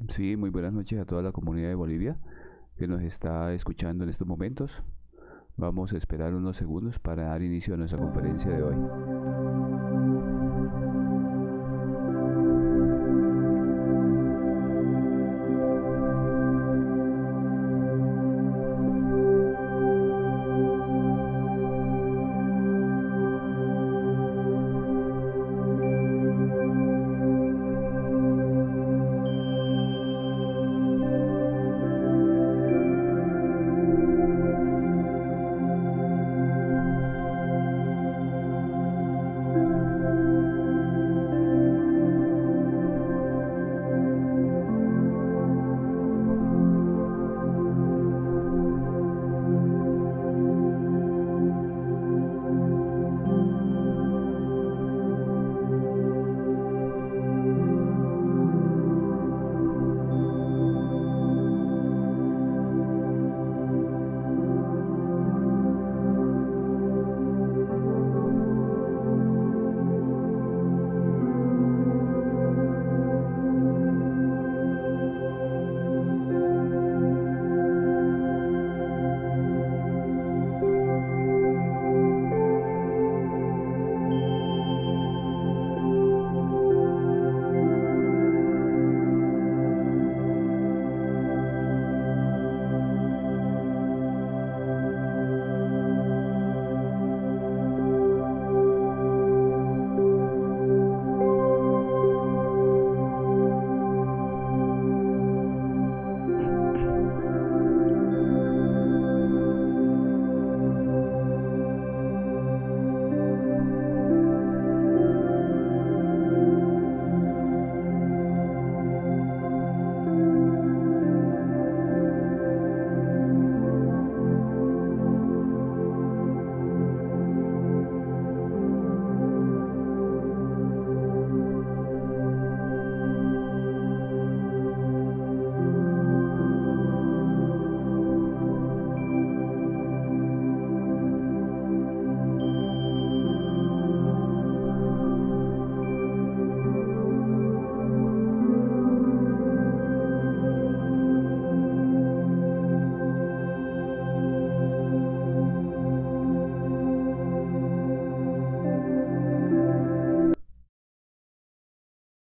Sí, muy buenas noches a toda la comunidad de Bolivia que nos está escuchando en estos momentos. Vamos a esperar unos segundos para dar inicio a nuestra conferencia de hoy.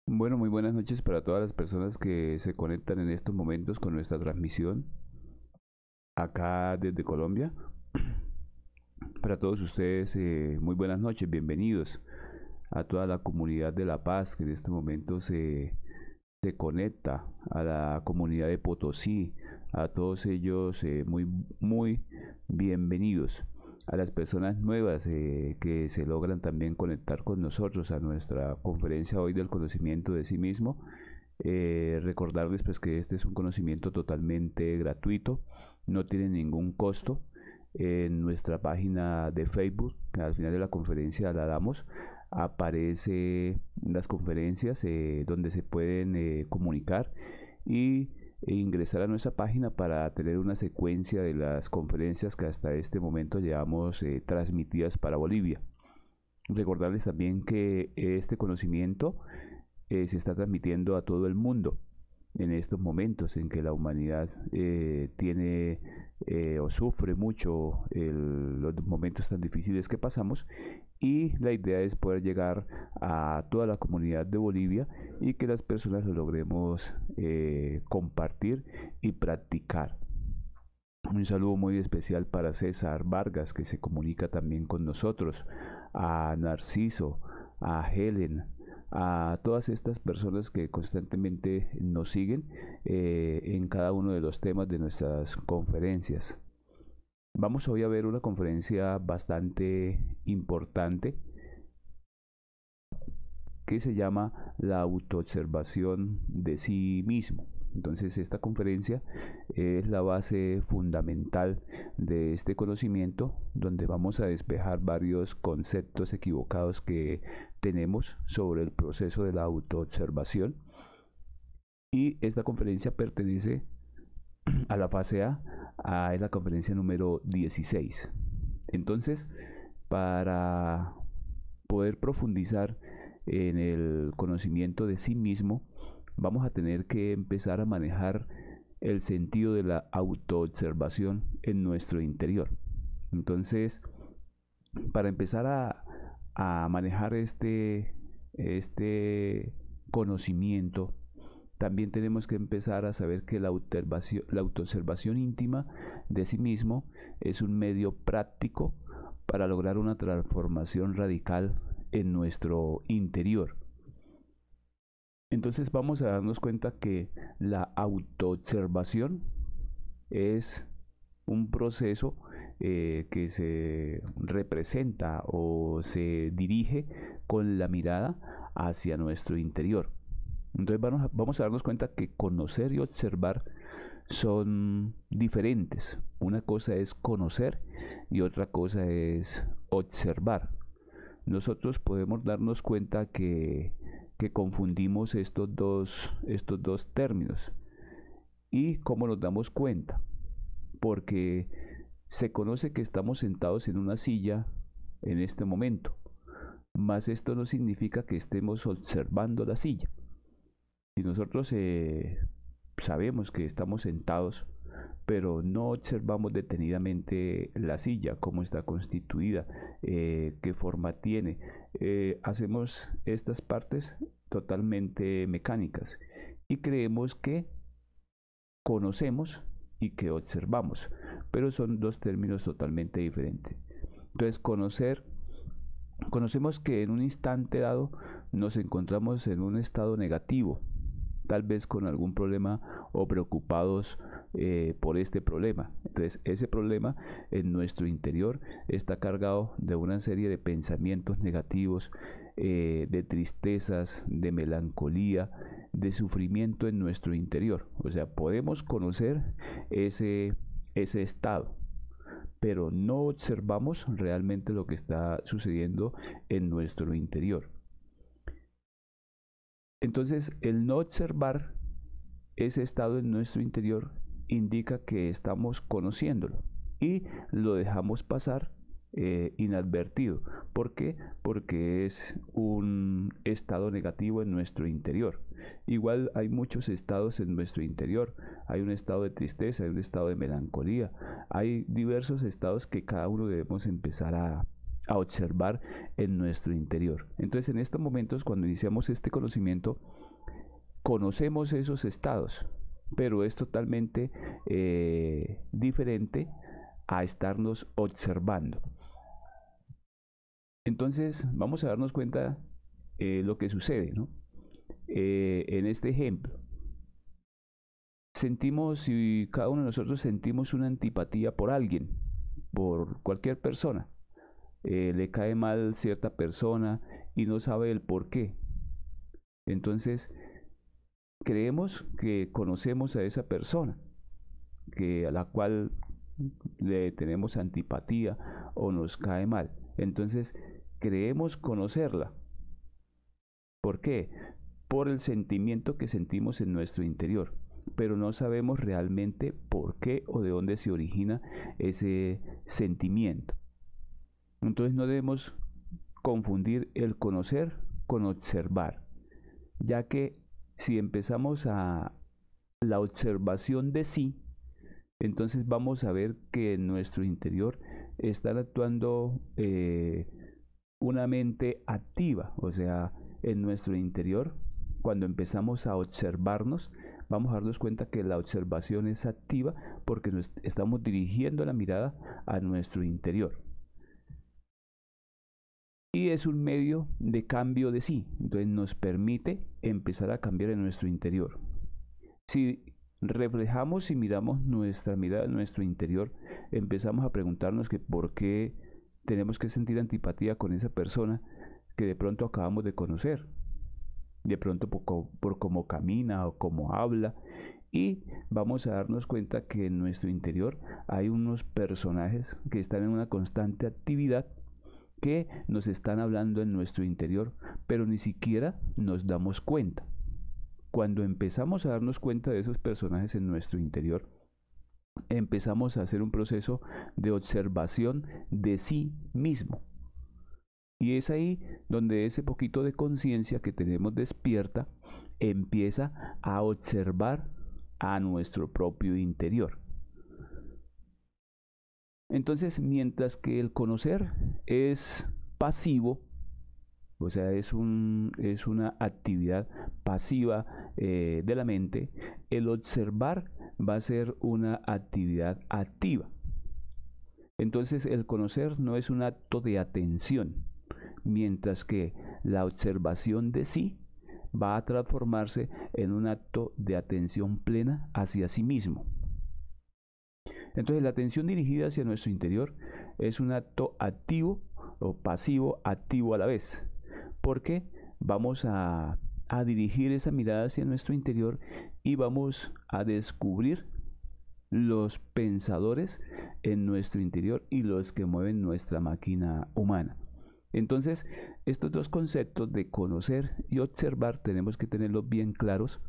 Bueno, muy buenas noches para todas las personas que se conectan en estos momentos con nuestra transmisión acá desde Colombia. Para todos ustedes, muy buenas noches, bienvenidos a toda la comunidad de La Paz que en este momento se conecta, a la comunidad de Potosí, a todos ellos muy bienvenidos. A las personas nuevas que se logran también conectar con nosotros a nuestra conferencia hoy del conocimiento de sí mismo. Recordarles pues que este es un conocimiento totalmente gratuito, no tiene ningún costo. En nuestra página de Facebook, que al final de la conferencia la damos, aparece las conferencias donde se pueden comunicar e ingresar a nuestra página para tener una secuencia de las conferencias que hasta este momento llevamos transmitidas para Bolivia. Recordarles también que este conocimiento se está transmitiendo a todo el mundo en estos momentos en que la humanidad tiene o sufre mucho los momentos tan difíciles que pasamos, y la idea es poder llegar a toda la comunidad de Bolivia y que las personas lo logremos compartir y practicar. Un saludo muy especial para César Vargas, que se comunica también con nosotros, a Narciso, a Helen, a todas estas personas que constantemente nos siguen en cada uno de los temas de nuestras conferencias. Vamos hoy a ver una conferencia bastante importante que se llama la autoobservación de sí mismo. Entonces esta conferencia es la base fundamental de este conocimiento, donde vamos a despejar varios conceptos equivocados que tenemos sobre el proceso de la autoobservación. Y esta conferencia pertenece a la fase es la conferencia número 16. Entonces, para poder profundizar en el conocimiento de sí mismo, vamos a tener que empezar a manejar el sentido de la autoobservación en nuestro interior. Entonces, para empezar a manejar este conocimiento, también tenemos que empezar a saber que la autoobservación íntima de sí mismo es un medio práctico para lograr una transformación radical en nuestro interior. Entonces vamos a darnos cuenta que la autoobservación es un proceso que se representa o se dirige con la mirada hacia nuestro interior. Entonces vamos a darnos cuenta que conocer y observar son diferentes. Una cosa es conocer y otra cosa es observar. Nosotros podemos darnos cuenta que confundimos estos dos términos. ¿Y cómo nos damos cuenta? Porque se conoce que estamos sentados en una silla en este momento, mas esto no significa que estemos observando la silla. Si nosotros sabemos que estamos sentados, pero no observamos detenidamente la silla, cómo está constituida, qué forma tiene, hacemos estas partes totalmente mecánicas y creemos que conocemos y que observamos, pero son dos términos totalmente diferentes. Entonces, conocemos que en un instante dado nos encontramos en un estado negativo, tal vez con algún problema o preocupados por este problema. Entonces, ese problema en nuestro interior está cargado de una serie de pensamientos negativos, de tristezas, de melancolía, de sufrimiento en nuestro interior. O sea, podemos conocer ese estado, pero no observamos realmente lo que está sucediendo en nuestro interior. Entonces, el no observar ese estado en nuestro interior indica que estamos conociéndolo y lo dejamos pasar inadvertido. ¿Por qué? Porque es un estado negativo en nuestro interior. Igual hay muchos estados en nuestro interior. Hay un estado de tristeza, hay un estado de melancolía. Hay diversos estados que cada uno debemos empezar a observar en nuestro interior. Entonces, en estos momentos, cuando iniciamos este conocimiento, conocemos esos estados, pero es totalmente diferente a estarnos observando. Entonces, vamos a darnos cuenta lo que sucede, ¿no? En este ejemplo, sentimos, y cada uno de nosotros sentimos una antipatía por alguien, por cualquier persona. Le cae mal cierta persona y no sabe el por qué. Entonces, creemos que conocemos a esa persona, a la cual le tenemos antipatía o nos cae mal. Entonces, creemos conocerla. ¿Por qué? Por el sentimiento que sentimos en nuestro interior, pero no sabemos realmente por qué o de dónde se origina ese sentimiento. Entonces no debemos confundir el conocer con observar, ya que si empezamos a la observación de sí, entonces vamos a ver que en nuestro interior está actuando una mente activa. O sea, en nuestro interior, cuando empezamos a observarnos, vamos a darnos cuenta que la observación es activa porque estamos dirigiendo la mirada a nuestro interior. Y es un medio de cambio de sí. Entonces nos permite empezar a cambiar en nuestro interior. Si reflejamos y miramos nuestra mirada en nuestro interior, empezamos a preguntarnos que por qué tenemos que sentir antipatía con esa persona que de pronto acabamos de conocer, de pronto por cómo camina o cómo habla, y vamos a darnos cuenta que en nuestro interior hay unos personajes que están en una constante actividad, que nos están hablando en nuestro interior, pero ni siquiera nos damos cuenta. Cuando empezamos a darnos cuenta de esos personajes en nuestro interior, empezamos a hacer un proceso de observación de sí mismo. Y es ahí donde ese poquito de conciencia que tenemos despierta empieza a observar a nuestro propio interior. Entonces, mientras que el conocer es pasivo, o sea, es una actividad pasiva de la mente, el observar va a ser una actividad activa. Entonces, el conocer no es un acto de atención, mientras que la observación de sí va a transformarse en un acto de atención plena hacia sí mismo. Entonces, la atención dirigida hacia nuestro interior es un acto activo o pasivo activo a la vez, porque vamos a dirigir esa mirada hacia nuestro interior y vamos a descubrir los pensadores en nuestro interior y los que mueven nuestra máquina humana. Entonces, estos dos conceptos de conocer y observar tenemos que tenerlos bien claros,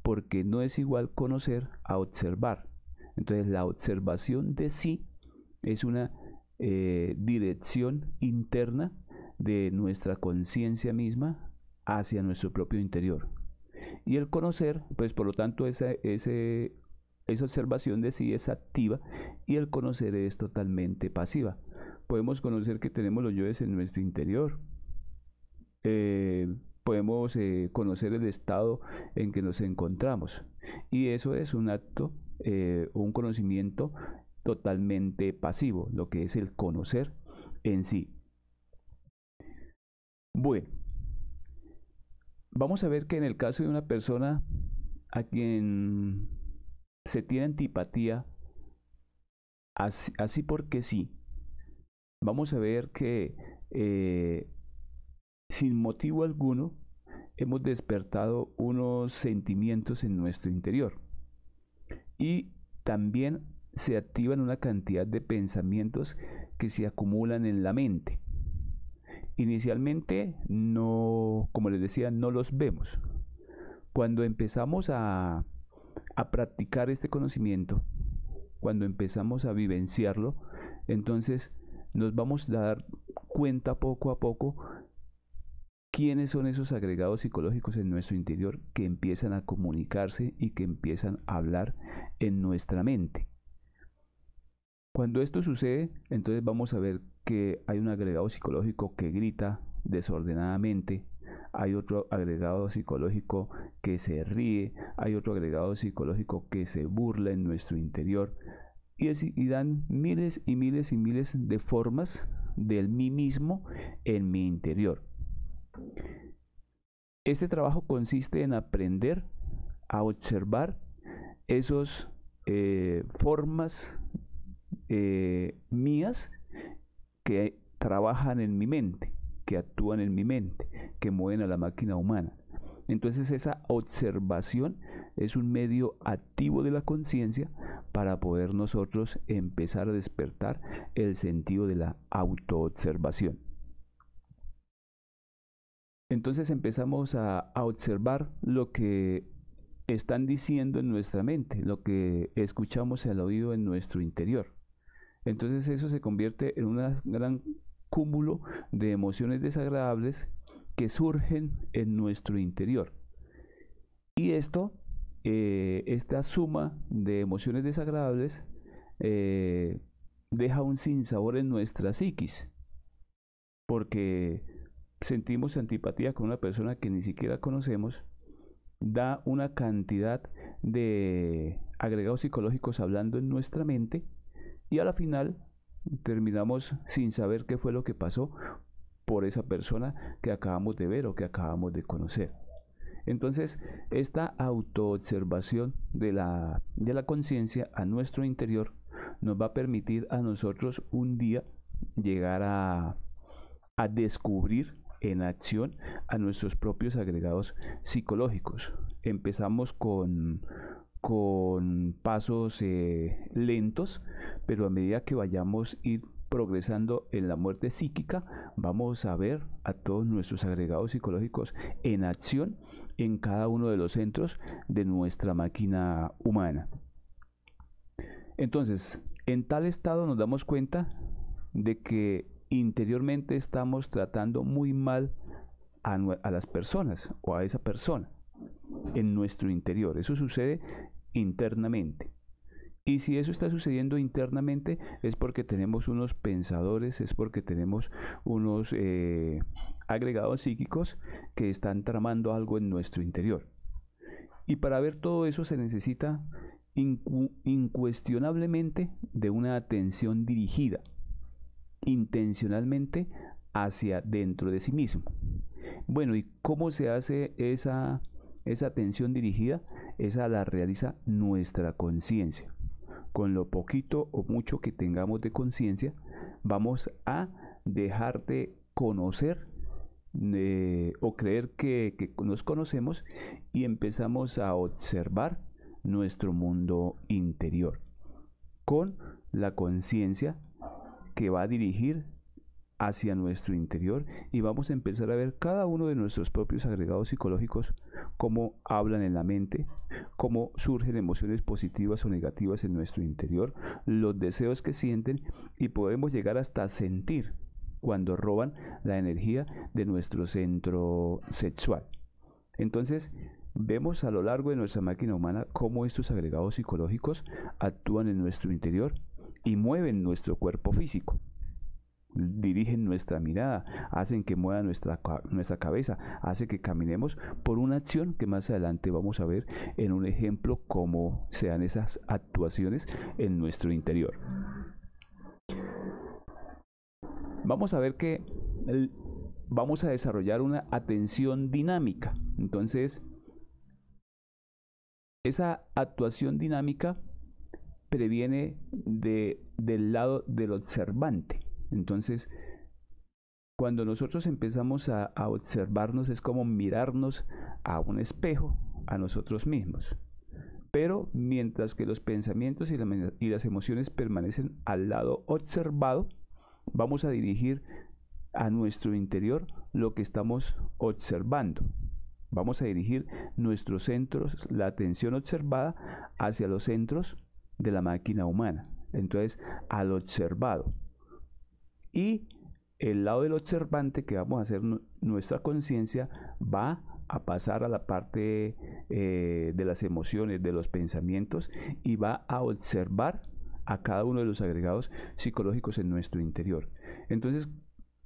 porque no es igual conocer a observar. Entonces, la observación de sí es una dirección interna de nuestra conciencia misma hacia nuestro propio interior. Y el conocer, pues por lo tanto, esa observación de sí es activa y el conocer es totalmente pasiva. Podemos conocer que tenemos los yoes en nuestro interior. Podemos conocer el estado en que nos encontramos. Y eso es un acto, un conocimiento totalmente pasivo, lo que es el conocer en sí. Bueno, vamos a ver que en el caso de una persona a quien se tiene antipatía, así porque sí, vamos a ver que sin motivo alguno hemos despertado unos sentimientos en nuestro interior y también se activan una cantidad de pensamientos que se acumulan en la mente. Inicialmente no, como les decía, no los vemos. Cuando empezamos a practicar este conocimiento, cuando empezamos a vivenciarlo, entonces nos vamos a dar cuenta poco a poco quiénes son esos agregados psicológicos en nuestro interior que empiezan a comunicarse y que empiezan a hablar en nuestra mente. Cuando esto sucede, entonces vamos a ver que hay un agregado psicológico que grita desordenadamente, hay otro agregado psicológico que se ríe, hay otro agregado psicológico que se burla en nuestro interior y dan miles y miles y miles de formas del mí mismo en mi interior. Este trabajo consiste en aprender a observar esas formas mías que trabajan en mi mente, que actúan en mi mente, que mueven a la máquina humana. Entonces esa observación es un medio activo de la conciencia para poder nosotros empezar a despertar el sentido de la autoobservación. Entonces empezamos a observar lo que están diciendo en nuestra mente, lo que escuchamos al oído en nuestro interior. Entonces eso se convierte en un gran cúmulo de emociones desagradables que surgen en nuestro interior. Y esta suma de emociones desagradables deja un sinsabor en nuestra psiquis, porque sentimos antipatía con una persona que ni siquiera conocemos, da una cantidad de agregados psicológicos hablando en nuestra mente y a la final terminamos sin saber qué fue lo que pasó por esa persona que acabamos de ver o que acabamos de conocer. Entonces, esta autoobservación de la conciencia a nuestro interior nos va a permitir a nosotros un día llegar a descubrir en acción a nuestros propios agregados psicológicos. Empezamos con pasos lentos, pero a medida que vayamos ir progresando en la muerte psíquica, vamos a ver a todos nuestros agregados psicológicos en acción en cada uno de los centros de nuestra máquina humana. Entonces, en tal estado nos damos cuenta de que interiormente estamos tratando muy mal a las personas o a esa persona. en nuestro interior. Eso sucede internamente. Y si eso está sucediendo internamente es porque tenemos unos pensadores, es porque tenemos unos agregados psíquicos que están tramando algo en nuestro interior. Y para ver todo eso se necesita incuestionablemente de una atención dirigida, intencionalmente hacia dentro de sí mismo. Bueno, ¿y cómo se hace esa atención dirigida? Esa la realiza nuestra conciencia. Con lo poquito o mucho que tengamos de conciencia, vamos a dejar de conocer o creer que nos conocemos y empezamos a observar nuestro mundo interior con la conciencia que va a dirigir hacia nuestro interior y vamos a empezar a ver cada uno de nuestros propios agregados psicológicos, cómo hablan en la mente, cómo surgen emociones positivas o negativas en nuestro interior, los deseos que sienten y podemos llegar hasta sentir cuando roban la energía de nuestro centro sexual. Entonces, vemos a lo largo de nuestra máquina humana cómo estos agregados psicológicos actúan en nuestro interior y mueven nuestro cuerpo físico. Dirigen nuestra mirada, hacen que mueva nuestra cabeza, hace que caminemos por una acción que más adelante vamos a ver en un ejemplo cómo se dan esas actuaciones en nuestro interior. Vamos a ver que vamos a desarrollar una atención dinámica. Entonces, esa actuación dinámica previene del lado del observante. Entonces, cuando nosotros empezamos a observarnos es como mirarnos a un espejo, a nosotros mismos. Pero mientras que los pensamientos y las emociones permanecen al lado observado, vamos a dirigir a nuestro interior lo que estamos observando. Vamos a dirigir nuestros centros, la atención observada, hacia los centros de la máquina humana. Entonces, al observado. Y el lado del observante que vamos a hacer nuestra conciencia va a pasar a la parte de las emociones, de los pensamientos y va a observar a cada uno de los agregados psicológicos en nuestro interior. Entonces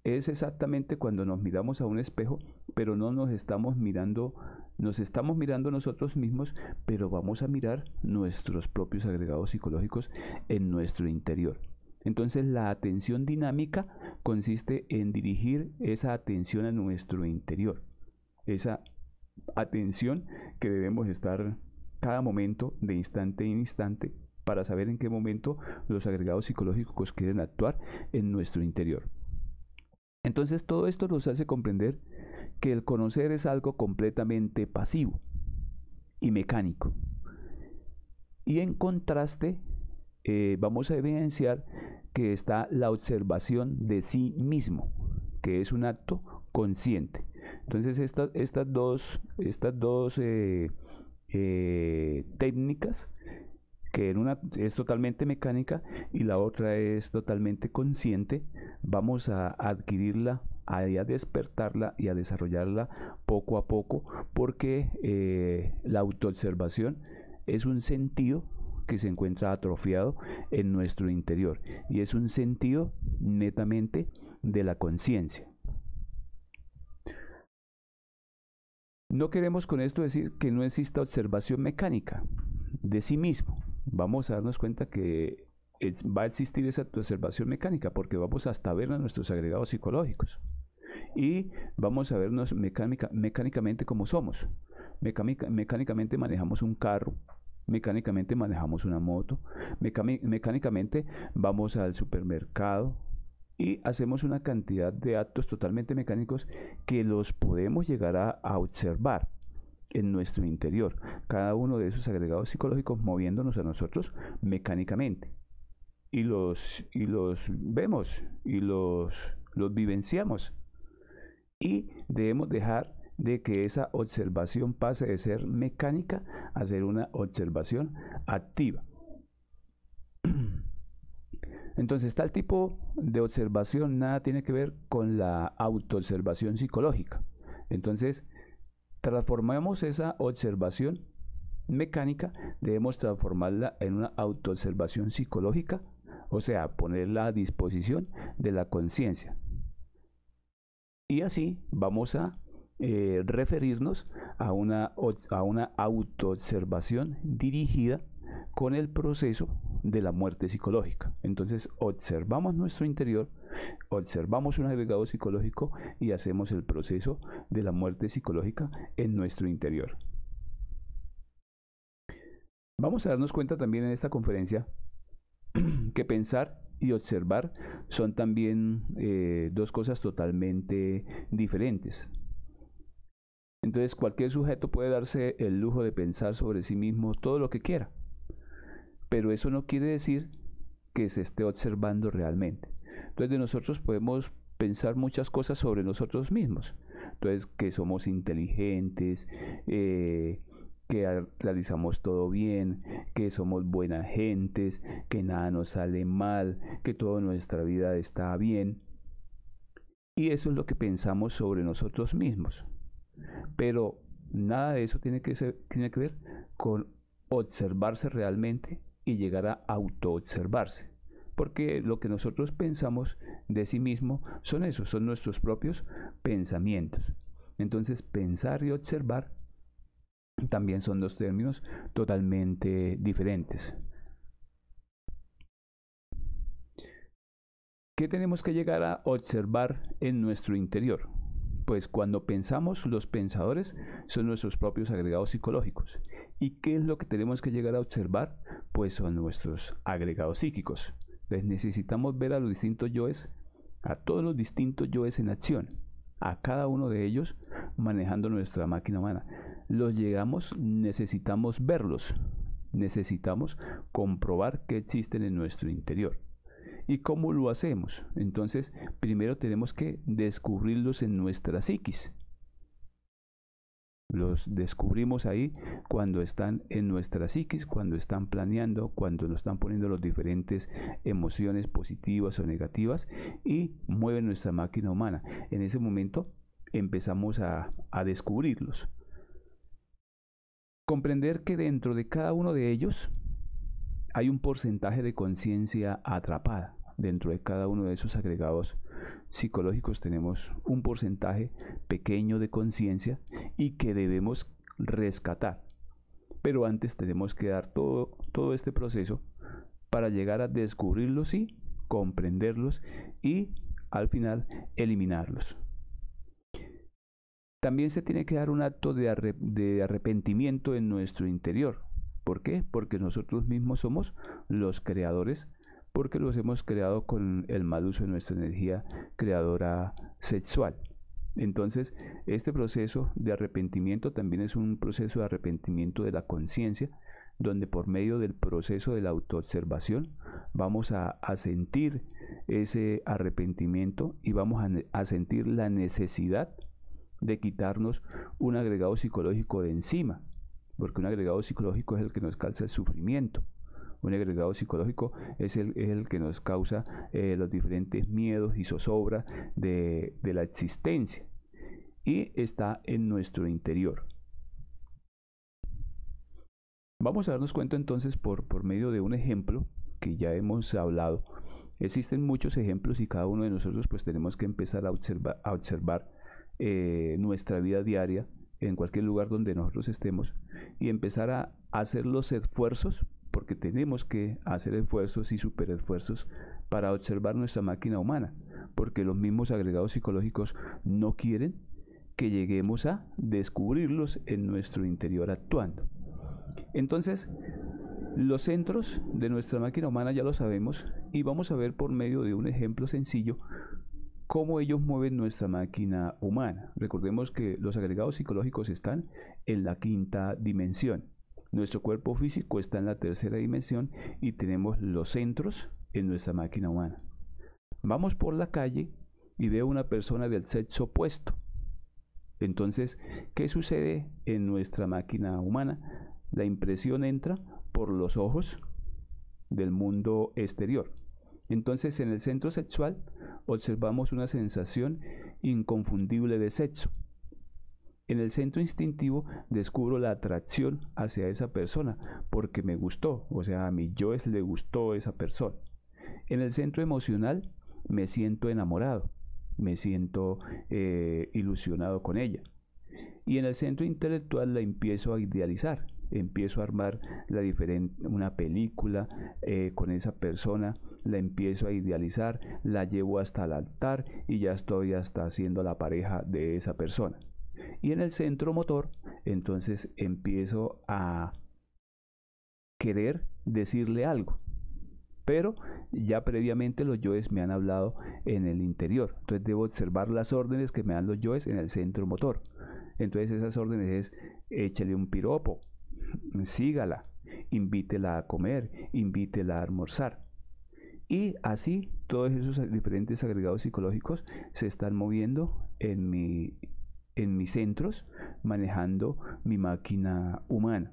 es exactamente cuando nos miramos a un espejo, pero no nos estamos mirando nosotros mismos, pero vamos a mirar nuestros propios agregados psicológicos en nuestro interior. Entonces la atención dinámica consiste en dirigir esa atención a nuestro interior, esa atención que debemos estar cada momento, de instante en instante, para saber en qué momento los agregados psicológicos quieren actuar en nuestro interior. Entonces todo esto nos hace comprender que el conocer es algo completamente pasivo y mecánico. Y en contraste, vamos a evidenciar que está la observación de sí mismo, que es un acto consciente. Entonces estas dos técnicas, que en una es totalmente mecánica y la otra es totalmente consciente, vamos a adquirirla, a despertarla y a desarrollarla poco a poco, porque la autoobservación es un sentido que se encuentra atrofiado en nuestro interior y es un sentido netamente de la conciencia. No queremos con esto decir que no exista observación mecánica de sí mismo. Vamos a darnos cuenta que va a existir esa observación mecánica porque vamos hasta ver a nuestros agregados psicológicos y vamos a vernos mecánicamente como somos. Mecánicamente manejamos un carro, mecánicamente manejamos una moto, mecánicamente vamos al supermercado y hacemos una cantidad de actos totalmente mecánicos que los podemos llegar a observar en nuestro interior, cada uno de esos agregados psicológicos moviéndonos a nosotros mecánicamente y los vemos y los vivenciamos y debemos dejar de que esa observación pase de ser mecánica a ser una observación activa. Entonces, tal tipo de observación nada tiene que ver con la autoobservación psicológica. Entonces, transformamos esa observación mecánica, debemos transformarla en una autoobservación psicológica, o sea, ponerla a disposición de la conciencia. Y así vamos a referirnos a una autoobservación dirigida con el proceso de la muerte psicológica. Entonces observamos nuestro interior, observamos un agregado psicológico y hacemos el proceso de la muerte psicológica en nuestro interior. Vamos a darnos cuenta también en esta conferencia que pensar y observar son también dos cosas totalmente diferentes. Entonces cualquier sujeto puede darse el lujo de pensar sobre sí mismo todo lo que quiera, pero eso no quiere decir que se esté observando realmente. Entonces de nosotros podemos pensar muchas cosas sobre nosotros mismos. Entonces que somos inteligentes, que realizamos todo bien, que somos buenas gentes, que nada nos sale mal, que toda nuestra vida está bien. Y eso es lo que pensamos sobre nosotros mismos. Pero nada de eso tiene que ver con observarse realmente y llegar a autoobservarse. Porque lo que nosotros pensamos de sí mismo son esos, son nuestros propios pensamientos. Entonces, pensar y observar también son dos términos totalmente diferentes. ¿Qué tenemos que llegar a observar en nuestro interior? Pues cuando pensamos, los pensadores son nuestros propios agregados psicológicos. ¿Y qué es lo que tenemos que llegar a observar? Pues son nuestros agregados psíquicos. Entonces necesitamos ver a los distintos yoes, a todos los distintos yoes en acción, a cada uno de ellos manejando nuestra máquina humana. Necesitamos verlos, necesitamos comprobar que existen en nuestro interior. ¿Y cómo lo hacemos? Entonces, primero tenemos que descubrirlos en nuestra psiquis. Los descubrimos ahí cuando están en nuestra psiquis, cuando están planeando, cuando nos están poniendo las diferentes emociones positivas o negativas y mueven nuestra máquina humana. En ese momento empezamos a descubrirlos. Comprender que dentro de cada uno de ellos hay un porcentaje de conciencia atrapada. Dentro de cada uno de esos agregados psicológicos tenemos un porcentaje pequeño de conciencia y que debemos rescatar. Pero antes tenemos que dar todo este proceso para llegar a descubrirlos y comprenderlos y al final eliminarlos. También se tiene que dar un acto de arrepentimiento en nuestro interior. ¿Por qué? Porque nosotros mismos somos los creadores, porque los hemos creado con el mal uso de nuestra energía creadora sexual. Entonces, este proceso de arrepentimiento también es un proceso de arrepentimiento de la conciencia, donde por medio del proceso de la autoobservación vamos a sentir ese arrepentimiento y vamos a sentir la necesidad de quitarnos un agregado psicológico de encima, porque un agregado psicológico es el que nos causa el sufrimiento. Un agregado psicológico es el que nos causa los diferentes miedos y zozobra de la existencia y está en nuestro interior. Vamos a darnos cuenta entonces por medio de un ejemplo que ya hemos hablado. Existen muchos ejemplos y cada uno de nosotros pues tenemos que empezar a observar nuestra vida diaria en cualquier lugar donde nosotros estemos y empezar a hacer los esfuerzos, porque tenemos que hacer esfuerzos y superesfuerzos para observar nuestra máquina humana, porque los mismos agregados psicológicos no quieren que lleguemos a descubrirlos en nuestro interior actuando. Entonces, los centros de nuestra máquina humana ya lo sabemos y vamos a ver por medio de un ejemplo sencillo cómo ellos mueven nuestra máquina humana. Recordemos que los agregados psicológicos están en la quinta dimensión. Nuestro cuerpo físico está en la tercera dimensión y tenemos los centros en nuestra máquina humana. Vamos por la calle y veo una persona del sexo opuesto. Entonces, ¿qué sucede en nuestra máquina humana? La impresión entra por los ojos del mundo exterior. Entonces, en el centro sexual observamos una sensación inconfundible de sexo. En el centro instintivo descubro la atracción hacia esa persona porque me gustó, o sea, a mi yoes le gustó esa persona. En el centro emocional me siento enamorado, me siento ilusionado con ella. Y en el centro intelectual la empiezo a idealizar, empiezo a armar una película con esa persona, la empiezo a idealizar, la llevo hasta el altar y ya estoy hasta siendo la pareja de esa persona. Y en el centro motor, entonces empiezo a querer decirle algo, pero ya previamente los yoes me han hablado en el interior. Entonces debo observar las órdenes que me dan los yoes en el centro motor. Entonces esas órdenes es: échale un piropo, sígala, invítela a comer, invítela a almorzar. Y así todos esos diferentes agregados psicológicos se están moviendo en mis centros, manejando mi máquina humana.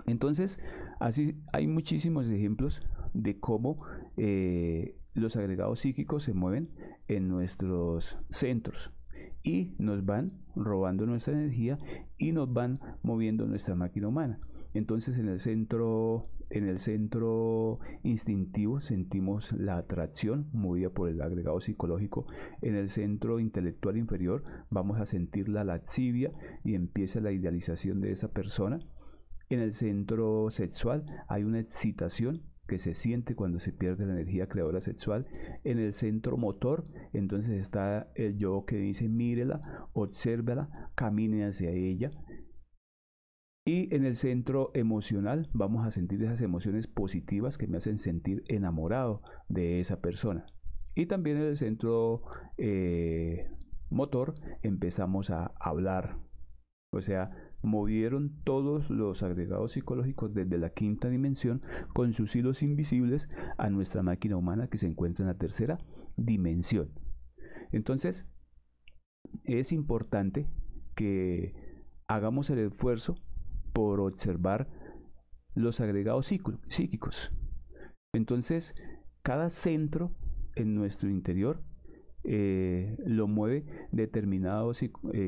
Entonces, así hay muchísimos ejemplos de cómo los agregados psíquicos se mueven en nuestros centros y nos van robando nuestra energía y nos van moviendo nuestra máquina humana. Entonces, en el centro instintivo sentimos la atracción movida por el agregado psicológico. En el centro intelectual inferior vamos a sentir la lascivia y empieza la idealización de esa persona. En el centro sexual hay una excitación que se siente cuando se pierde la energía creadora sexual. En el centro motor, entonces está el yo que dice: mírela, obsérvala, camine hacia ella. Y en el centro emocional vamos a sentir esas emociones positivas que me hacen sentir enamorado de esa persona. Y también en el centro motor empezamos a hablar. O sea, movieron todos los agregados psicológicos desde la quinta dimensión con sus hilos invisibles a nuestra máquina humana que se encuentra en la tercera dimensión. Entonces, es importante que hagamos el esfuerzo por observar los agregados psíquicos. Entonces, cada centro en nuestro interior lo mueve determinado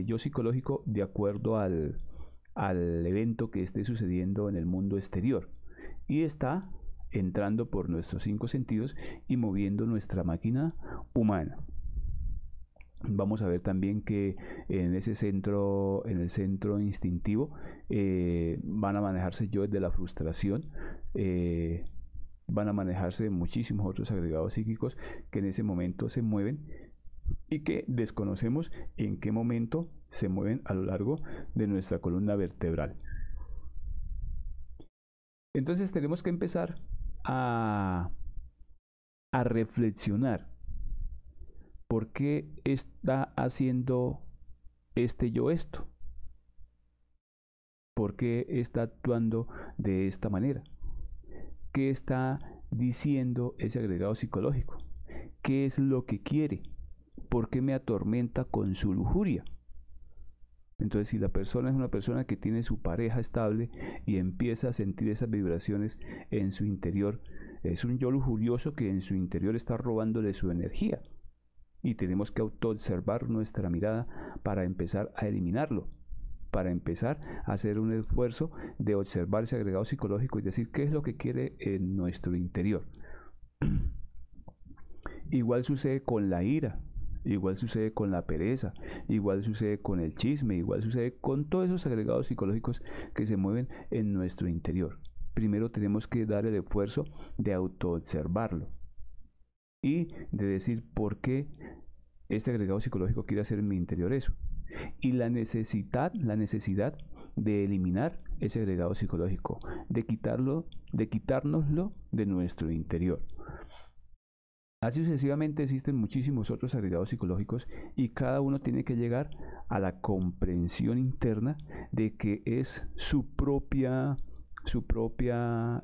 yo psicológico de acuerdo al evento que esté sucediendo en el mundo exterior, y está entrando por nuestros 5 sentidos y moviendo nuestra máquina humana. Vamos a ver también que en el centro instintivo, van a manejarse yo desde la frustración, van a manejarse muchísimos otros agregados psíquicos que en ese momento se mueven y que desconocemos en qué momento se mueven a lo largo de nuestra columna vertebral. Entonces tenemos que empezar a reflexionar. ¿Por qué está haciendo este yo esto? ¿Por qué está actuando de esta manera? ¿Qué está diciendo ese agregado psicológico? ¿Qué es lo que quiere? ¿Por qué me atormenta con su lujuria? Entonces, si la persona es una persona que tiene su pareja estable y empieza a sentir esas vibraciones en su interior, es un yo lujurioso que en su interior está robándole su energía. Y tenemos que autoobservar nuestra mirada para empezar a eliminarlo, para empezar a hacer un esfuerzo de observar ese agregado psicológico y decir qué es lo que quiere en nuestro interior. Igual sucede con la ira, igual sucede con la pereza, igual sucede con el chisme, igual sucede con todos esos agregados psicológicos que se mueven en nuestro interior. Primero tenemos que dar el esfuerzo de autoobservarlo y de decir por qué este agregado psicológico quiere hacer en mi interior eso. Y la necesidad de eliminar ese agregado psicológico, de quitárnoslo de nuestro interior. Así sucesivamente existen muchísimos otros agregados psicológicos y cada uno tiene que llegar a la comprensión interna de que es su propia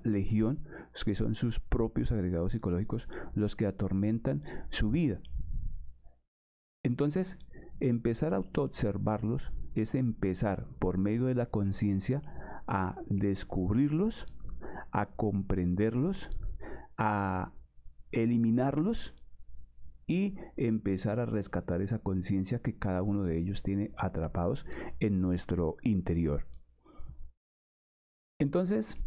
legión, que son sus propios agregados psicológicos los que atormentan su vida. Entonces, empezar a autoobservarlos es empezar por medio de la conciencia a descubrirlos, a comprenderlos, a eliminarlos y empezar a rescatar esa conciencia que cada uno de ellos tiene atrapados en nuestro interior. Entonces,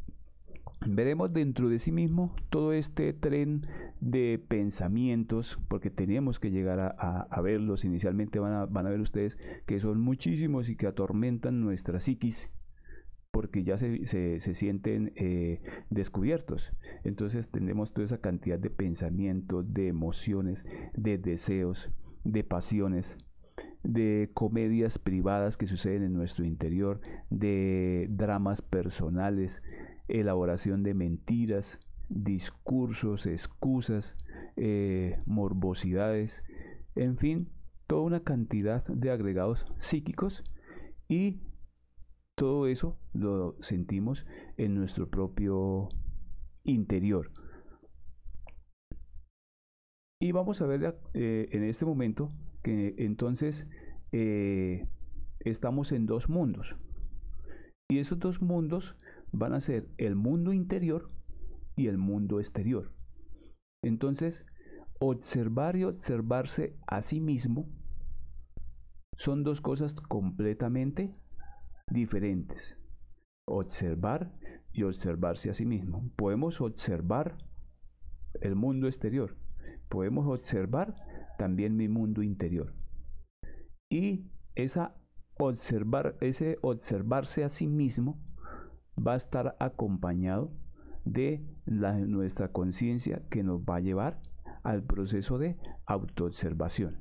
veremos dentro de sí mismo todo este tren de pensamientos, porque tenemos que llegar a verlos. Inicialmente van a ver ustedes que son muchísimos y que atormentan nuestra psiquis, porque ya se sienten descubiertos. Entonces tenemos toda esa cantidad de pensamientos, de emociones, de deseos, de pasiones, de comedias privadas que suceden en nuestro interior, de dramas personales, elaboración de mentiras, discursos, excusas, morbosidades, en fin, toda una cantidad de agregados psíquicos, y todo eso lo sentimos en nuestro propio interior. Y vamos a ver en este momento que entonces estamos en dos mundos. Y esos dos mundos van a ser el mundo interior y el mundo exterior. Entonces, observar y observarse a sí mismo son dos cosas completamente diferentes. Observar y observarse a sí mismo. Podemos observar el mundo exterior, podemos observar también mi mundo interior. Y ese observarse a sí mismo va a estar acompañado de nuestra conciencia, que nos va a llevar al proceso de autoobservación,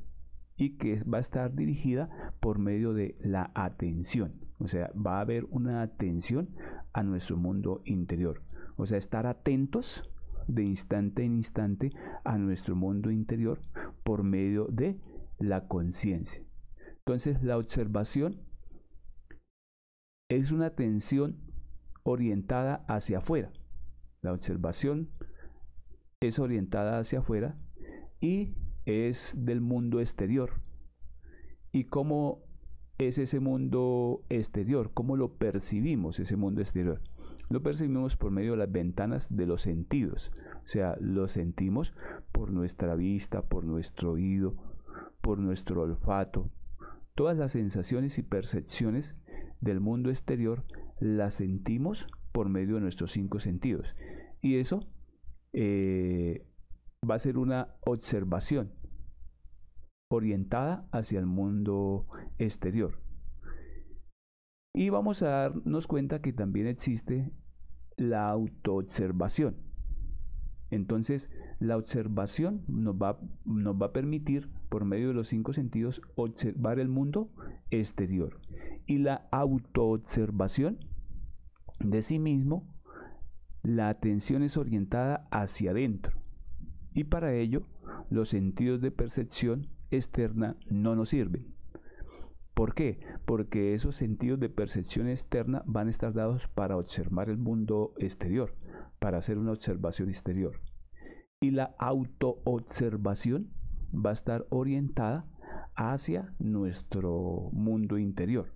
y que va a estar dirigida por medio de la atención. O sea, va a haber una atención a nuestro mundo interior. O sea, estar atentos de instante en instante a nuestro mundo interior por medio de la conciencia. Entonces, la observación es una atención orientada hacia afuera. La observación es orientada hacia afuera y es del mundo exterior. ¿Y cómo es ese mundo exterior? ¿Cómo lo percibimos, ese mundo exterior? Lo percibimos por medio de las ventanas de los sentidos. O sea, lo sentimos por nuestra vista, por nuestro oído, por nuestro olfato. Todas las sensaciones y percepciones del mundo exterior las sentimos por medio de nuestros 5 sentidos. Y eso va a ser una observación orientada hacia el mundo exterior. Y vamos a darnos cuenta que también existe la autoobservación. Entonces, la observación nos va a permitir, por medio de los 5 sentidos, observar el mundo exterior. Y la autoobservación de sí mismo, la atención es orientada hacia adentro. Y para ello, los sentidos de percepción externa no nos sirven. ¿Por qué? Porque esos sentidos de percepción externa van a estar dados para observar el mundo exterior, para hacer una observación exterior. Y la autoobservación va a estar orientada hacia nuestro mundo interior.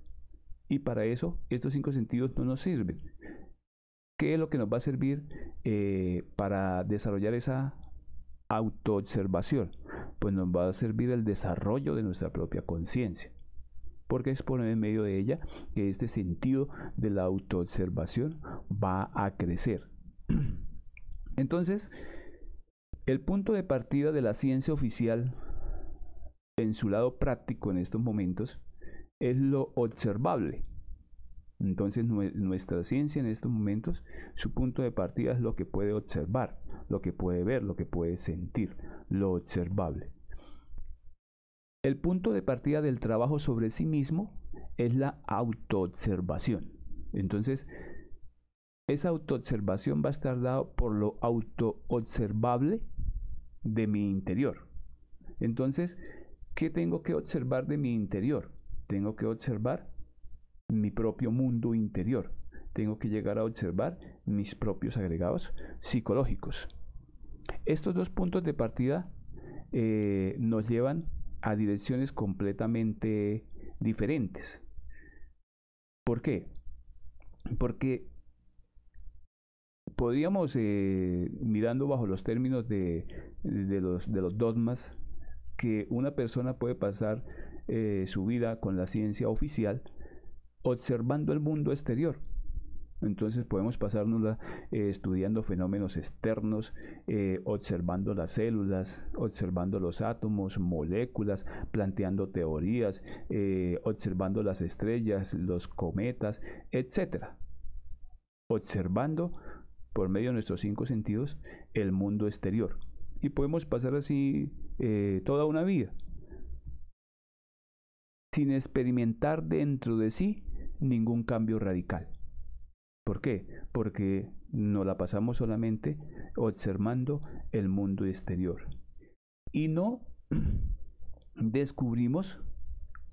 Y para eso estos 5 sentidos no nos sirven. ¿Qué es lo que nos va a servir para desarrollar esa autoobservación? Pues nos va a servir el desarrollo de nuestra propia conciencia, porque es por medio de ella que este sentido de la autoobservación va a crecer. Entonces, el punto de partida de la ciencia oficial, en su lado práctico en estos momentos, es lo observable. Entonces, nuestra ciencia en estos momentos, su punto de partida es lo que puede observar, lo que puede ver, lo que puede sentir, lo observable. El punto de partida del trabajo sobre sí mismo es la autoobservación. Entonces, esa autoobservación va a estar dada por lo autoobservable de mi interior. Entonces, ¿qué tengo que observar de mi interior? Tengo que observar mi propio mundo interior. Tengo que llegar a observar mis propios agregados psicológicos. Estos dos puntos de partida nos llevan a direcciones completamente diferentes. ¿Por qué? Porque podríamos, mirando bajo los términos de los dogmas que una persona puede pasar su vida con la ciencia oficial observando el mundo exterior. Entonces podemos pasárnosla estudiando fenómenos externos, observando las células, observando los átomos, moléculas, planteando teorías, observando las estrellas, los cometas, etcétera. Observando por medio de nuestros 5 sentidos el mundo exterior. Y podemos pasar así toda una vida, sin experimentar dentro de sí ningún cambio radical. ¿Por qué? Porque nos la pasamos solamente observando el mundo exterior. Y no descubrimos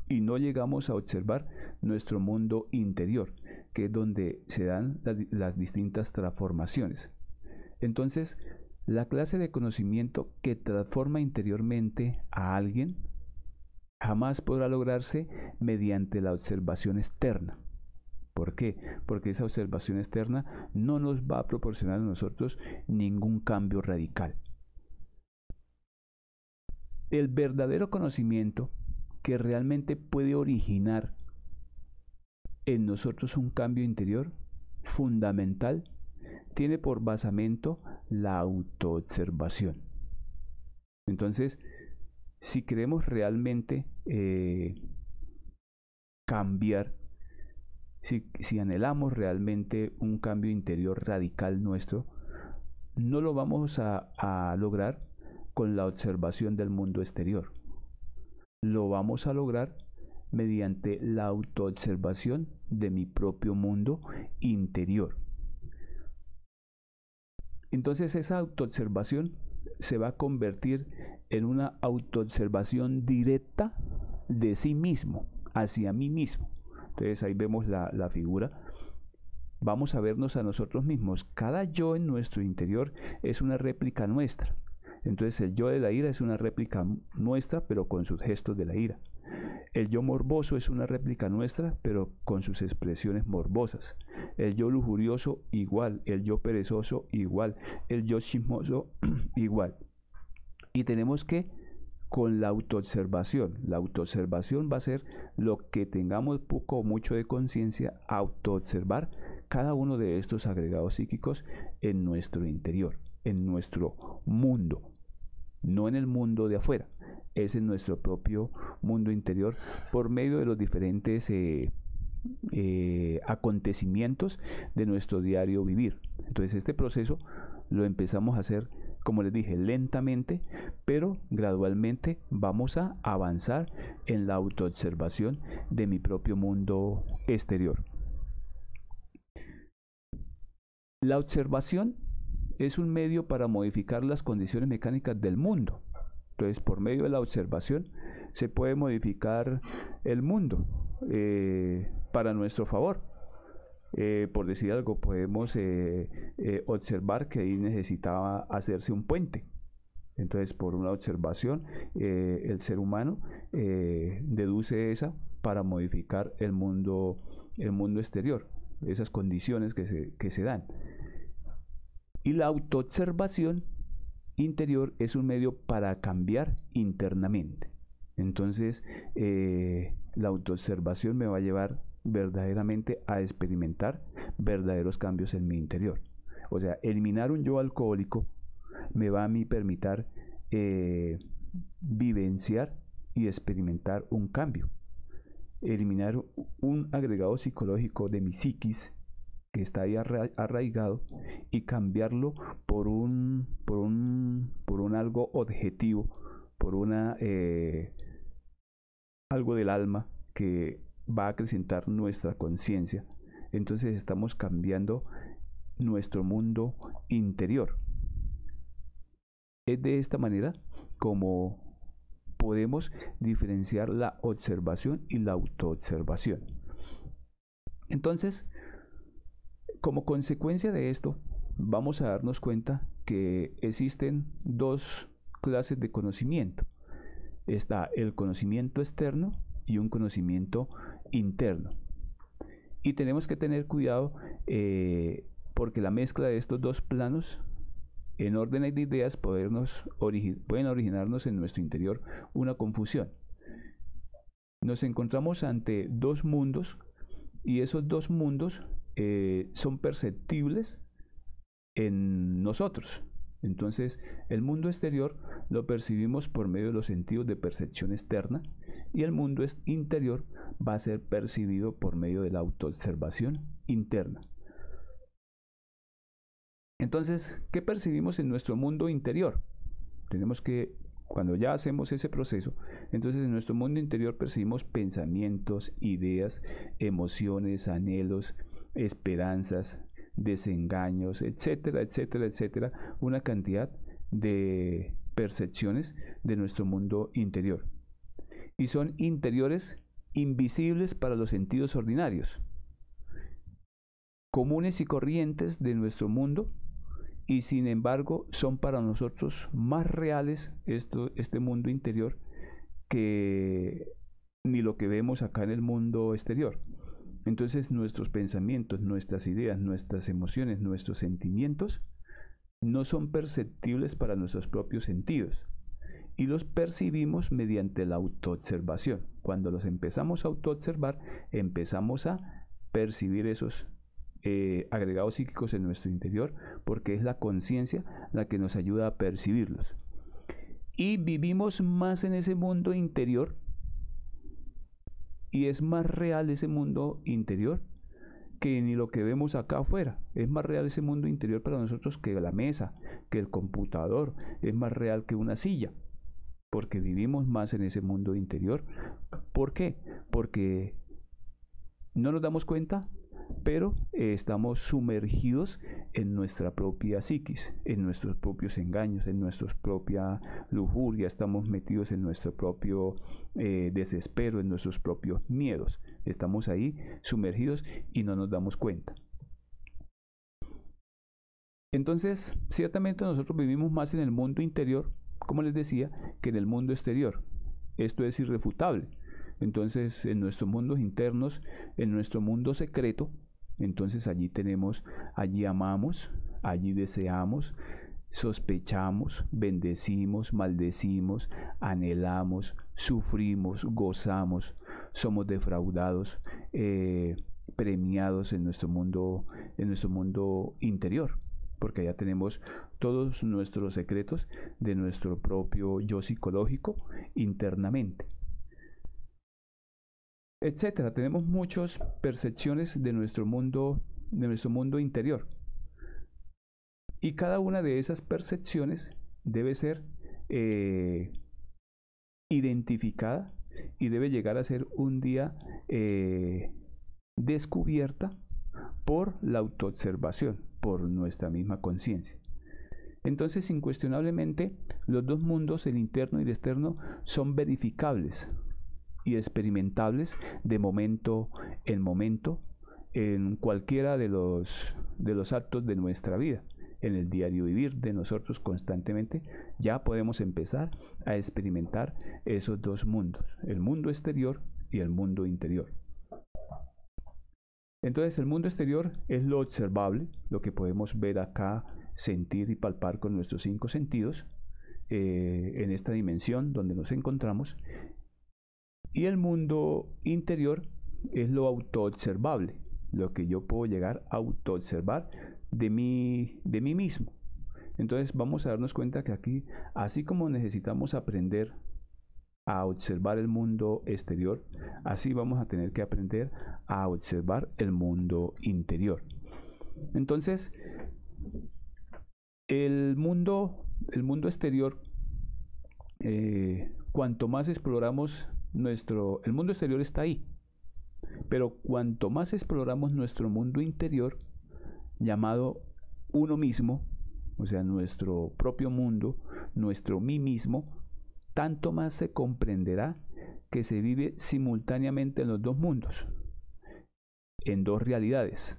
y no llegamos a observar nuestro mundo interior, que es donde se dan las distintas transformaciones. Entonces, la clase de conocimiento que transforma interiormente a alguien jamás podrá lograrse mediante la observación externa. ¿Por qué? Porque esa observación externa no nos va a proporcionar a nosotros ningún cambio radical. El verdadero conocimiento que realmente puede originar en nosotros un cambio interior fundamental tiene por basamento la autoobservación. Entonces, si queremos realmente cambiar, si anhelamos realmente un cambio interior radical nuestro, no lo vamos a lograr con la observación del mundo exterior. Lo vamos a lograr mediante la autoobservación de mi propio mundo interior. Entonces esa autoobservación se va a convertir en una autoobservación directa de sí mismo, hacia mí mismo. Entonces ahí vemos la figura. Vamos a vernos a nosotros mismos. Cada yo en nuestro interior es una réplica nuestra. Entonces el yo de la ira es una réplica nuestra, pero con sus gestos de la ira. El yo morboso es una réplica nuestra, pero con sus expresiones morbosas. El yo lujurioso igual, el yo perezoso igual, el yo chismoso igual. Y tenemos que, con la autoobservación va a ser lo que tengamos poco o mucho de conciencia, autoobservar cada uno de estos agregados psíquicos en nuestro interior, en nuestro mundo, no en el mundo de afuera, es en nuestro propio mundo interior por medio de los diferentes acontecimientos de nuestro diario vivir. Entonces este proceso lo empezamos a hacer, como les dije, lentamente, pero gradualmente vamos a avanzar en la autoobservación de mi propio mundo exterior. La observación es un medio para modificar las condiciones mecánicas del mundo. Entonces, por medio de la observación se puede modificar el mundo para nuestro favor. Por decir algo, podemos observar que ahí necesitaba hacerse un puente. Entonces, por una observación, el ser humano deduce esa para modificar el mundo exterior, esas condiciones que se dan. Y la autoobservación interior es un medio para cambiar internamente. Entonces, la autoobservación me va a llevar verdaderamente a experimentar verdaderos cambios en mi interior. O sea, eliminar un yo alcohólico me va a mí permitir vivenciar y experimentar un cambio. Eliminar un agregado psicológico de mi psiquis que está ahí arraigado y cambiarlo por un algo objetivo, por algo del alma que va a acrecentar nuestra conciencia. Entonces estamos cambiando nuestro mundo interior. Es de esta manera como podemos diferenciar la observación y la autoobservación. Entonces, como consecuencia de esto, vamos a darnos cuenta que existen dos clases de conocimiento. Está el conocimiento externo y un conocimiento interno. Y tenemos que tener cuidado porque la mezcla de estos dos planos en orden de ideas pueden originarnos en nuestro interior una confusión. Nos encontramos ante dos mundos y esos dos mundos son perceptibles en nosotros. Entonces, el mundo exterior lo percibimos por medio de los sentidos de percepción externa y el mundo interior va a ser percibido por medio de la autoobservación interna. Entonces, ¿qué percibimos en nuestro mundo interior? Tenemos que, cuando ya hacemos ese proceso, entonces en nuestro mundo interior percibimos pensamientos, ideas, emociones, anhelos, esperanzas, desengaños, etcétera, etcétera, etcétera, una cantidad de percepciones de nuestro mundo interior. Y son interiores invisibles para los sentidos ordinarios, comunes y corrientes de nuestro mundo, y sin embargo son para nosotros más reales este mundo interior que ni lo que vemos acá en el mundo exterior. Entonces nuestros pensamientos, nuestras ideas, nuestras emociones, nuestros sentimientos no son perceptibles para nuestros propios sentidos y los percibimos mediante la autoobservación. Cuando los empezamos a autoobservar, empezamos a percibir esos agregados psíquicos en nuestro interior, porque es la conciencia la que nos ayuda a percibirlos. Y vivimos más en ese mundo interior, y es más real ese mundo interior que ni lo que vemos acá afuera. Es más real ese mundo interior para nosotros que la mesa, que el computador, es más real que una silla, porque vivimos más en ese mundo interior. ¿Por qué? Porque no nos damos cuenta, pero estamos sumergidos en nuestra propia psiquis, en nuestros propios engaños, en nuestra propia lujuria, estamos metidos en nuestro propio desespero, en nuestros propios miedos. Estamos ahí sumergidos y no nos damos cuenta. Entonces, ciertamente nosotros vivimos más en el mundo interior, como les decía, que en el mundo exterior. Esto es irrefutable. Entonces, en nuestros mundos internos, en nuestro mundo secreto, entonces allí amamos, allí deseamos, sospechamos, bendecimos, maldecimos, anhelamos, sufrimos, gozamos, somos defraudados, premiados en nuestro mundo interior, porque allá tenemos todos nuestros secretos de nuestro propio yo psicológico internamente, etcétera. Tenemos muchas percepciones de nuestro mundo interior. Y cada una de esas percepciones debe ser identificada y debe llegar a ser un día descubierta por la autoobservación, por nuestra misma conciencia. Entonces, incuestionablemente, los dos mundos, el interno y el externo, son verificables y experimentables de momento en momento en cualquiera de los actos de nuestra vida. En el diario vivir de nosotros constantemente ya podemos empezar a experimentar esos dos mundos, el mundo exterior y el mundo interior. Entonces el mundo exterior es lo observable, lo que podemos ver acá, sentir y palpar con nuestros 5 sentidos en esta dimensión donde nos encontramos. Y el mundo interior es lo autoobservable, lo que yo puedo llegar a autoobservar de mí mismo. Entonces vamos a darnos cuenta que aquí, así como necesitamos aprender a observar el mundo exterior, así vamos a tener que aprender a observar el mundo interior. Entonces, el mundo exterior, cuanto más exploramos el mundo exterior está ahí, pero cuanto más exploramos nuestro mundo interior, llamado uno mismo, o sea, nuestro propio mundo, nuestro mí mismo, tanto más se comprenderá que se vive simultáneamente en los dos mundos, en dos realidades,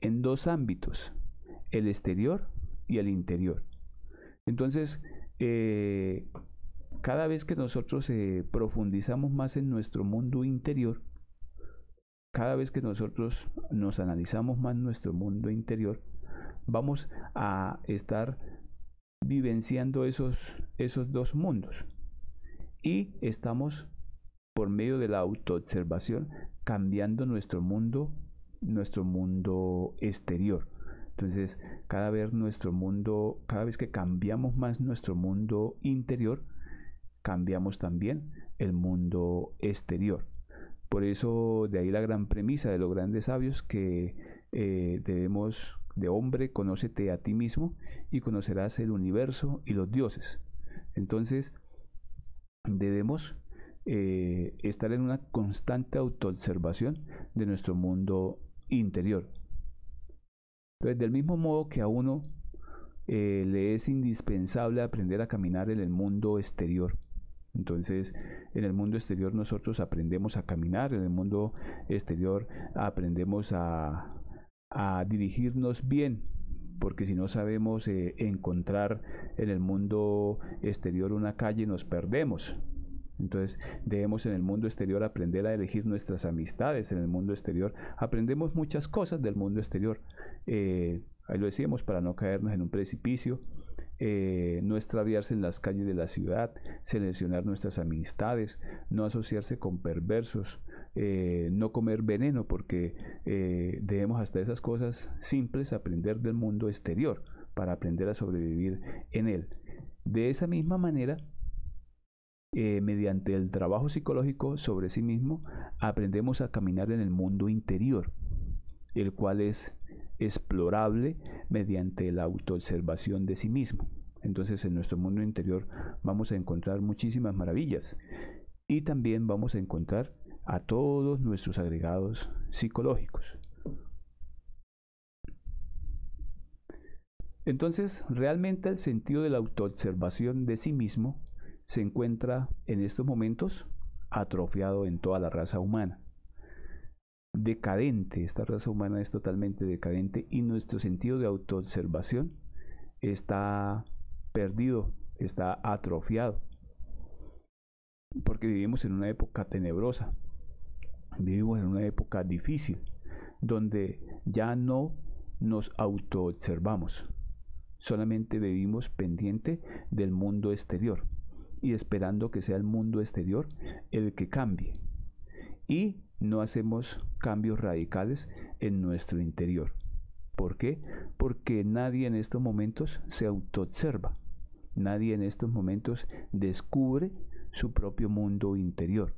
en dos ámbitos, el exterior y el interior. Entonces, cada vez que nosotros profundizamos más en nuestro mundo interior, cada vez que nosotros nos analizamos más nuestro mundo interior, vamos a estar vivenciando esos dos mundos. Y estamos, por medio de la autoobservación, cambiando nuestro mundo exterior. Entonces, cada vez que cambiamos más nuestro mundo interior, cambiamos también el mundo exterior. Por eso, de ahí la gran premisa de los grandes sabios que debemos, de hombre, conócete a ti mismo y conocerás el universo y los dioses. Entonces, debemos estar en una constante autoobservación de nuestro mundo interior. Entonces, del mismo modo que a uno le es indispensable aprender a caminar en el mundo exterior. Entonces, en el mundo exterior nosotros aprendemos a caminar, en el mundo exterior aprendemos a dirigirnos bien, porque si no sabemos encontrar en el mundo exterior una calle, nos perdemos. Entonces debemos en el mundo exterior aprender a elegir nuestras amistades. En el mundo exterior aprendemos muchas cosas del mundo exterior. Ahí lo decíamos, para no caernos en un precipicio, no extraviarse en las calles de la ciudad, seleccionar nuestras amistades, no asociarse con perversos, no comer veneno, porque debemos hasta esas cosas simples aprender del mundo exterior para aprender a sobrevivir en él. De esa misma manera, mediante el trabajo psicológico sobre sí mismo, aprendemos a caminar en el mundo interior, el cual es explorable mediante la autoobservación de sí mismo. Entonces, en nuestro mundo interior vamos a encontrar muchísimas maravillas y también vamos a encontrar a todos nuestros agregados psicológicos. Entonces, realmente el sentido de la autoobservación de sí mismo se encuentra en estos momentos atrofiado en toda la raza humana. Decadente, esta raza humana es totalmente decadente y nuestro sentido de autoobservación está perdido, está atrofiado, porque vivimos en una época tenebrosa, vivimos en una época difícil, donde ya no nos autoobservamos, solamente vivimos pendiente del mundo exterior y esperando que sea el mundo exterior el que cambie, y no hacemos cambios radicales en nuestro interior. ¿Por qué? Porque nadie en estos momentos se autoobserva, nadie en estos momentos descubre su propio mundo interior,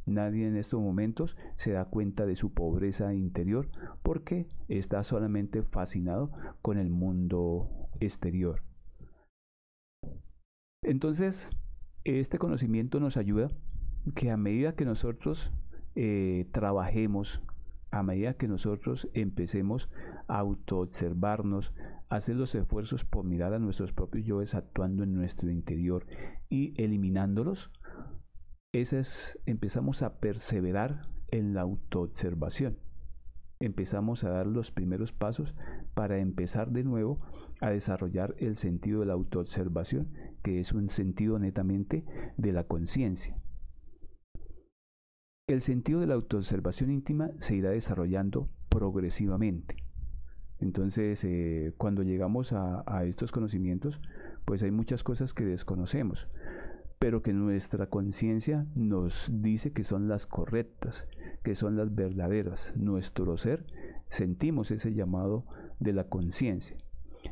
nadie en estos momentos se da cuenta de su pobreza interior, porque está solamente fascinado con el mundo exterior. Entonces, este conocimiento nos ayuda que a medida que nosotros trabajemos, a medida que nosotros empecemos a autoobservarnos, a hacer los esfuerzos por mirar a nuestros propios yoes actuando en nuestro interior y eliminándolos, empezamos a perseverar en la autoobservación. Empezamos a dar los primeros pasos para empezar de nuevo a desarrollar el sentido de la autoobservación, que es un sentido netamente de la conciencia. El sentido de la autoobservación íntima se irá desarrollando progresivamente. Entonces, cuando llegamos a estos conocimientos, pues hay muchas cosas que desconocemos, pero que nuestra conciencia nos dice que son las correctas, que son las verdaderas. Nuestro ser, sentimos ese llamado de la conciencia.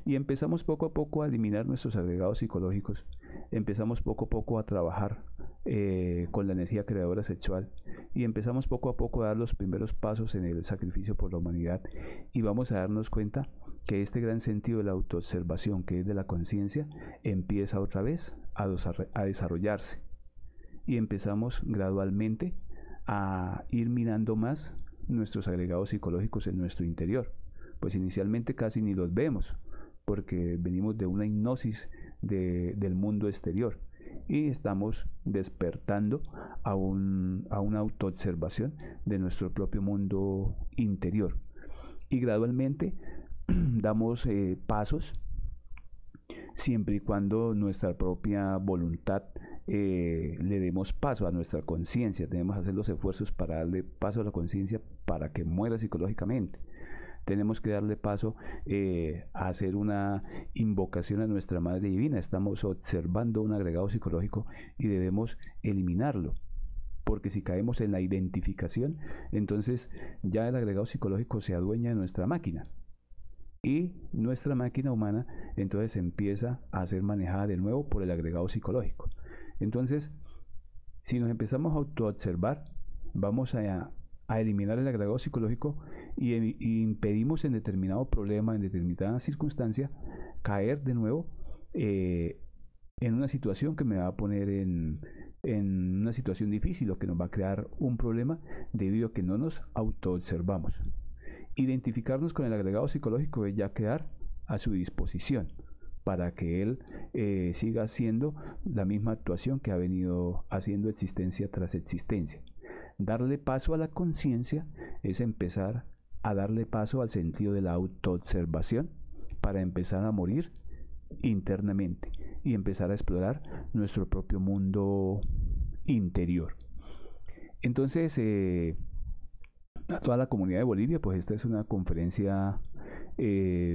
Y empezamos poco a poco a eliminar nuestros agregados psicológicos, empezamos poco a poco a trabajar con la energía creadora sexual, y empezamos poco a poco a dar los primeros pasos en el sacrificio por la humanidad, y vamos a darnos cuenta que este gran sentido de la autoobservación, que es de la conciencia, empieza otra vez a desarrollarse, y empezamos gradualmente a ir mirando más nuestros agregados psicológicos en nuestro interior. Pues inicialmente casi ni los vemos, porque venimos de una hipnosis del mundo exterior y estamos despertando a una autoobservación de nuestro propio mundo interior, y gradualmente damos pasos, siempre y cuando nuestra propia voluntad le demos paso a nuestra conciencia. Tenemos que hacer los esfuerzos para darle paso a la conciencia para que muera psicológicamente. tenemos que darle paso a hacer una invocación a nuestra Madre Divina. Estamos observando un agregado psicológico y debemos eliminarlo. Porque si caemos en la identificación, entonces ya el agregado psicológico se adueña de nuestra máquina. Y nuestra máquina humana entonces empieza a ser manejada de nuevo por el agregado psicológico. Entonces, si nos empezamos a autoobservar, vamos a eliminar el agregado psicológico y impedimos en determinado problema, en determinada circunstancia, caer de nuevo en una situación que me va a poner en una situación difícil o que nos va a crear un problema debido a que no nos autoobservamos. Identificarnos con el agregado psicológico es ya quedar a su disposición para que él siga haciendo la misma actuación que ha venido haciendo existencia tras existencia. Darle paso a la conciencia es empezar a darle paso al sentido de la autoobservación para empezar a morir internamente y empezar a explorar nuestro propio mundo interior. Entonces, a toda la comunidad de Bolivia, pues esta es una conferencia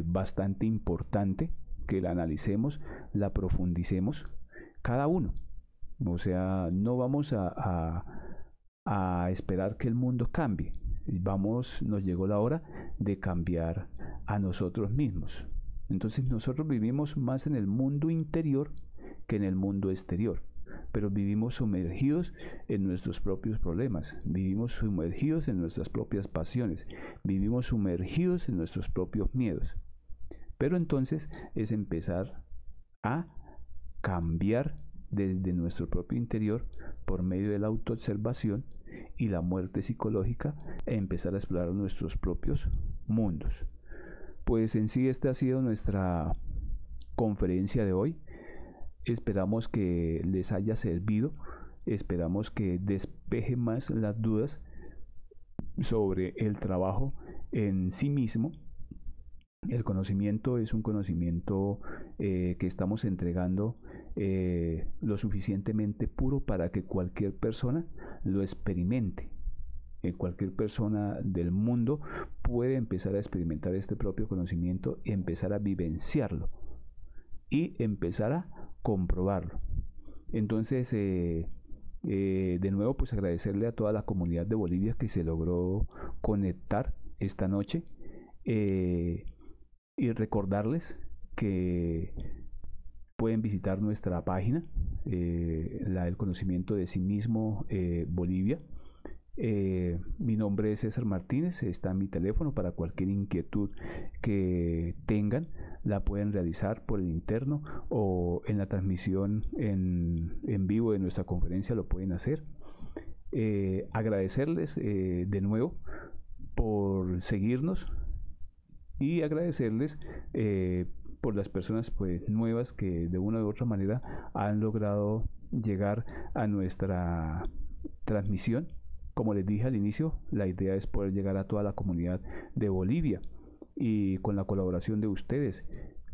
bastante importante, que la analicemos, la profundicemos cada uno. O sea, no vamos a esperar que el mundo cambie. Nos llegó la hora de cambiar a nosotros mismos. Entonces nosotros vivimos más en el mundo interior que en el mundo exterior, pero vivimos sumergidos en nuestros propios problemas, vivimos sumergidos en nuestras propias pasiones, vivimos sumergidos en nuestros propios miedos. Pero entonces es empezar a cambiar desde nuestro propio interior por medio de la autoobservación y la muerte psicológica e empezar a explorar nuestros propios mundos. Pues en sí esta ha sido nuestra conferencia de hoy. Esperamos que les haya servido, esperamos que despeje más las dudas sobre el trabajo en sí mismo. El conocimiento es un conocimiento que estamos entregando lo suficientemente puro para que cualquier persona lo experimente. Cualquier persona del mundo puede empezar a experimentar este propio conocimiento y empezar a vivenciarlo y empezar a comprobarlo. Entonces, de nuevo, pues agradecerle a toda la comunidad de Bolivia que se logró conectar esta noche y recordarles que pueden visitar nuestra página, la del conocimiento de sí mismo Bolivia. Mi nombre es César Martínez, está en mi teléfono para cualquier inquietud que tengan, la pueden realizar por el interno o en la transmisión en vivo de nuestra conferencia lo pueden hacer. Agradecerles de nuevo por seguirnos y agradecerles por las personas pues nuevas que de una u otra manera han logrado llegar a nuestra transmisión. Como les dije al inicio, la idea es poder llegar a toda la comunidad de Bolivia y con la colaboración de ustedes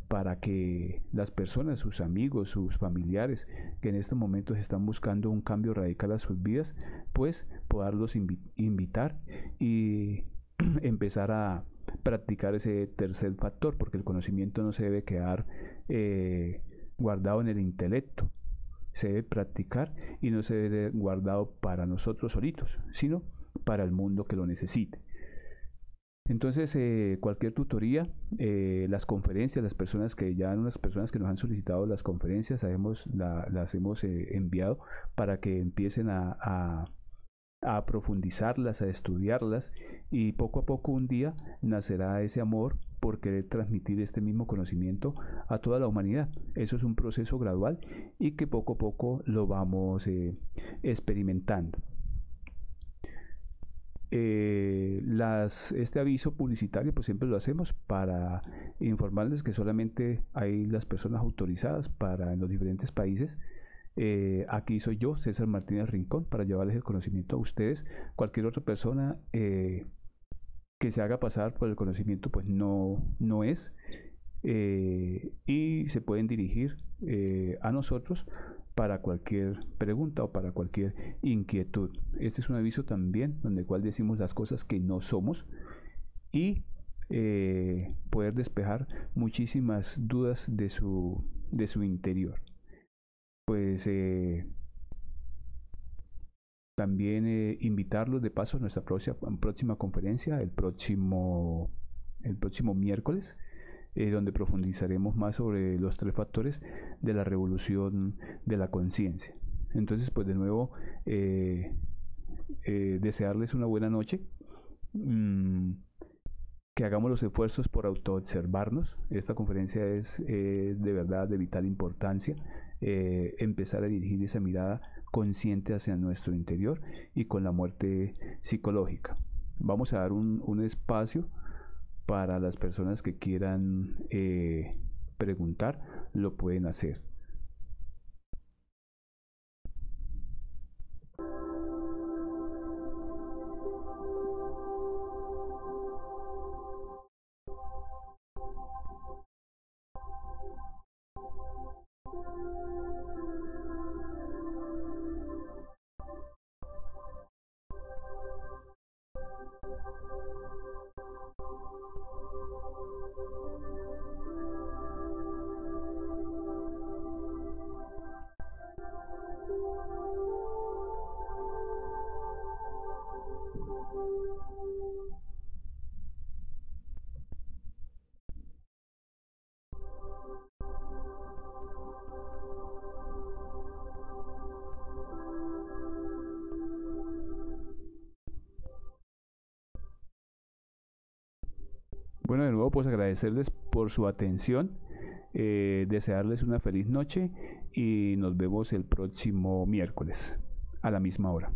para que las personas, sus amigos, sus familiares que en estos momentos están buscando un cambio radical a sus vidas, pues poderlos invitar y empezar a practicar ese tercer factor, porque el conocimiento no se debe quedar guardado en el intelecto, se debe practicar y no se debe guardado para nosotros solitos, sino para el mundo que lo necesite. Entonces, cualquier tutoría, las conferencias, las personas que nos han solicitado las conferencias, las hemos enviado para que empiecen a profundizarlas, a estudiarlas y poco a poco un día nacerá ese amor por querer transmitir este mismo conocimiento a toda la humanidad. Eso es un proceso gradual y que poco a poco lo vamos experimentando. Este aviso publicitario pues siempre lo hacemos para informarles que solamente hay las personas autorizadas para en los diferentes países. Aquí soy yo, César Martínez Rincón, para llevarles el conocimiento a ustedes. Cualquier otra persona que se haga pasar por el conocimiento pues no es, y se pueden dirigir a nosotros para cualquier pregunta o para cualquier inquietud. Este es un aviso también donde el cual decimos las cosas que no somos y poder despejar muchísimas dudas de su interior. Pues también invitarlos de paso a nuestra próxima conferencia el próximo miércoles, donde profundizaremos más sobre los tres factores de la revolución de la conciencia. Entonces, pues de nuevo, desearles una buena noche, que hagamos los esfuerzos por autoobservarnos. Esta conferencia es de verdad de vital importancia, empezar a dirigir esa mirada consciente hacia nuestro interior y con la muerte psicológica. Vamos a dar un espacio para las personas que quieran preguntar, lo pueden hacer. Bueno, de nuevo pues agradecerles por su atención, desearles una feliz noche y nos vemos el próximo miércoles a la misma hora.